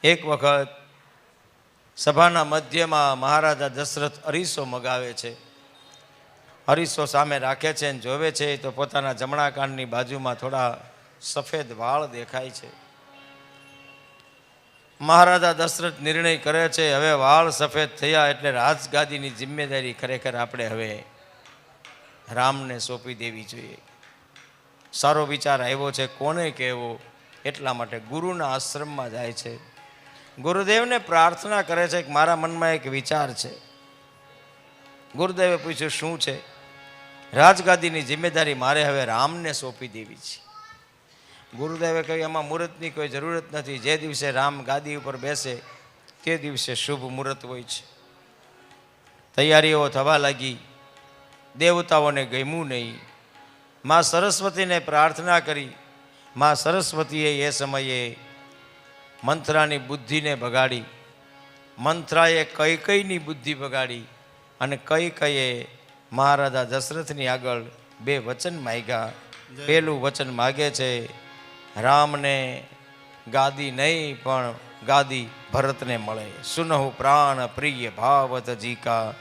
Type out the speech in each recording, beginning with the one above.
એક વખત સભાના મધ્યમાં મહારાજા દશરથ અરીસો મગાવે છે. અરીસો સામે રાખે છે અને જોવે છે તો પોતાના જમણા કાનની બાજુમાં થોડા સફેદ વાળ દેખાય છે. મહારાજા દશરથ નિર્ણય કરે છે, હવે વાળ સફેદ થયા એટલે રાજગાદીની જિમ્મેદારી ખરેખર આપણે હવે રામને સોંપી દેવી જોઈએ. સારો વિચાર આવ્યો છે, કોને કહેવો? એટલા માટે ગુરુના આશ્રમમાં જાય છે. ગુરુદેવને પ્રાર્થના કરે છે કે મારા મનમાં એક વિચાર છે. ગુરુદેવે પૂછ્યું, શું છે? રાજગાદીની જિમ્મેદારી મારે હવે રામને સોંપી દેવી છે. ગુરુદેવે કહ્યું, એમાં મુહૂર્તની કોઈ જરૂરત નથી. જે દિવસે રામ ગાદી ઉપર બેસે તે દિવસે શુભ મુહૂર્ત હોય છે. તૈયારીઓ થવા લાગી. દેવતાઓને ગમ્યું નહીં. માં સરસ્વતીને પ્રાર્થના કરી. માં સરસ્વતીએ એ સમયે મંથરાની બુદ્ધિને બગાડી. મંથરાએ કૈકેયીની બુદ્ધિ બગાડી અને કૈકેયીએ મહારાજા દશરથની આગળ બે વચન માંગ્યા. પહેલું વચન માગે છે, રામને ગાદી નહીં પણ ગાદી ભરતને મળે. સુનહુ પ્રાણ પ્રિય ભાવત જીકા,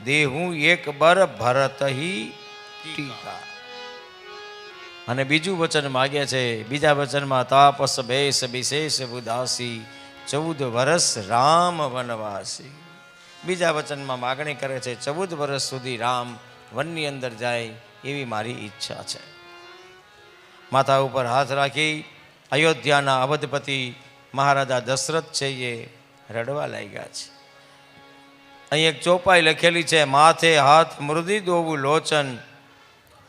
દેહું એક બર ભરત હી ટીકા. અને બીજું વચન માગે છે, બીજા વચનમાં તાપસ બેસ વિશેષ ઉદાસી, 14 વર્ષ રામ વનવાસી. બીજા વચનમાં માગણી કરે છે, 14 વર્ષ સુધી રામ વનની અંદર જાય એવી મારી ઈચ્છા છે. માથા ઉપર હાથ રાખી અયોધ્યાના અવધપતિ મહારાજા દશરથ છે એ રડવા લાગ્યા છે. અહીં એક ચોપાઈ લખેલી છે, માથે હાથ મૃદી દોવું લોચન,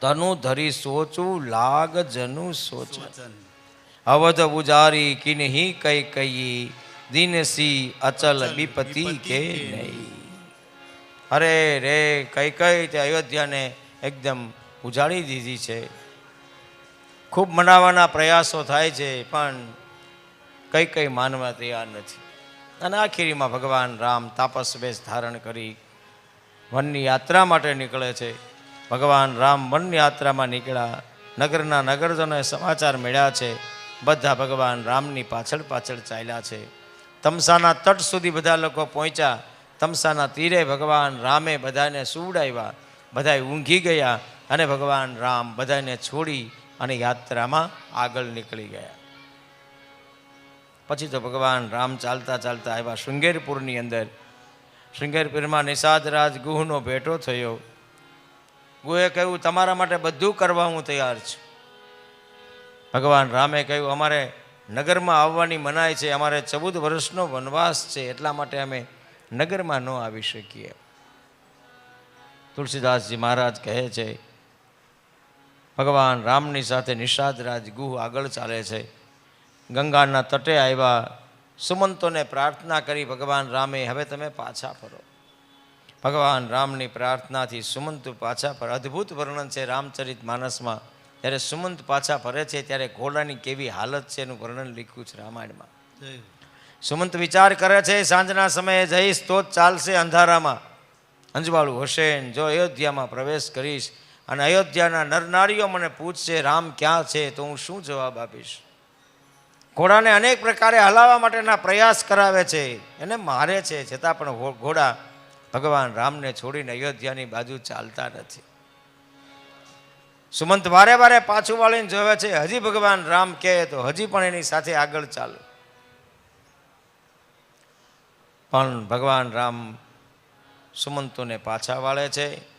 તનુ ધરી સોચું લાગ જનુ સોચન. અવધ ઉજારી કિન્હી કૈકેયી, દિનસી અચલ વિપતિ કે નહીં. અરે રે, કૈકેયી તે અયોધ્યાને એકદમ ઉજાડી દીધી છે. ખૂબ મનાવવાના પ્રયાસો થાય છે પણ કૈકેયી માનવા તૈયાર નથી. અને આખીરીમાં ભગવાન રામ તાપસ વેશ ધારણ કરી વનની યાત્રા માટે નીકળે છે. ભગવાન રામ વનની યાત્રામાં નીકળ્યા. નગરના નગરજનોએ સમાચાર મળ્યા છે. બધા ભગવાન રામની પાછળ પાછળ ચાલ્યા છે. તમસાના તટ સુધી બધા લોકો પહોંચ્યા. તમસાના તીરે ભગવાન રામે બધાને સુવડાવ્યા. બધા ઊંઘી ગયા અને ભગવાન રામ બધાને છોડી અને યાત્રામાં આગળ નીકળી ગયા. પછી તો ભગવાન રામ ચાલતા ચાલતા આવ્યા શૃંગેરપુરની અંદર. શૃંગેરપુરમાં નિષાદરાજ ગુહનો ભેટો થયો. ગુહે કહ્યું, તમારા માટે બધું કરવા હું તૈયાર છું. ભગવાન રામે કહ્યું, અમારે નગરમાં આવવાની મનાઈ છે. અમારે 14 વર્ષનો વનવાસ છે, એટલા માટે અમે નગરમાં ન આવી શકીએ. તુલસીદાસજી મહારાજ કહે છે, ભગવાન રામની સાથે નિષાદરાજ ગુહ આગળ ચાલે છે. ગંગાના તટે આવ્યા. સુમંતોને પ્રાર્થના કરી ભગવાન રામે, હવે તમે પાછા ફરો. ભગવાન રામની પ્રાર્થનાથી સુમંત પાછા ફરે. અદ્ભુત વર્ણન છે રામચરિત માનસમાં. જ્યારે સુમંત પાછા ફરે છે ત્યારે ઘોડાની કેવી હાલત છે એનું વર્ણન લખ્યું છે રામાયણમાં. સુમંત વિચાર કરે છે, સાંજના સમયે જઈશ તો જ ચાલશે. અંધારામાં અંજવાળું હશે. જો અયોધ્યામાં પ્રવેશ કરીશ અને અયોધ્યાના નરનારીઓ મને પૂછશે રામ ક્યાં છે, તો હું શું જવાબ આપીશ? ઘોડાને અનેક પ્રકારે હલાવવા માટેના પ્રયાસ કરાવે છે, એને મારે છે, છતાં પણ ઘોડા ભગવાન રામને છોડીને અયોધ્યાની બાજુ ચાલતા નથી. સુમંત વારે વારે પાછું વાળીને જોવે છે, હજી ભગવાન રામ કહે તો હજી પણ એની સાથે આગળ ચાલો. પણ ભગવાન રામ સુમંતોને પાછા વાળે છે.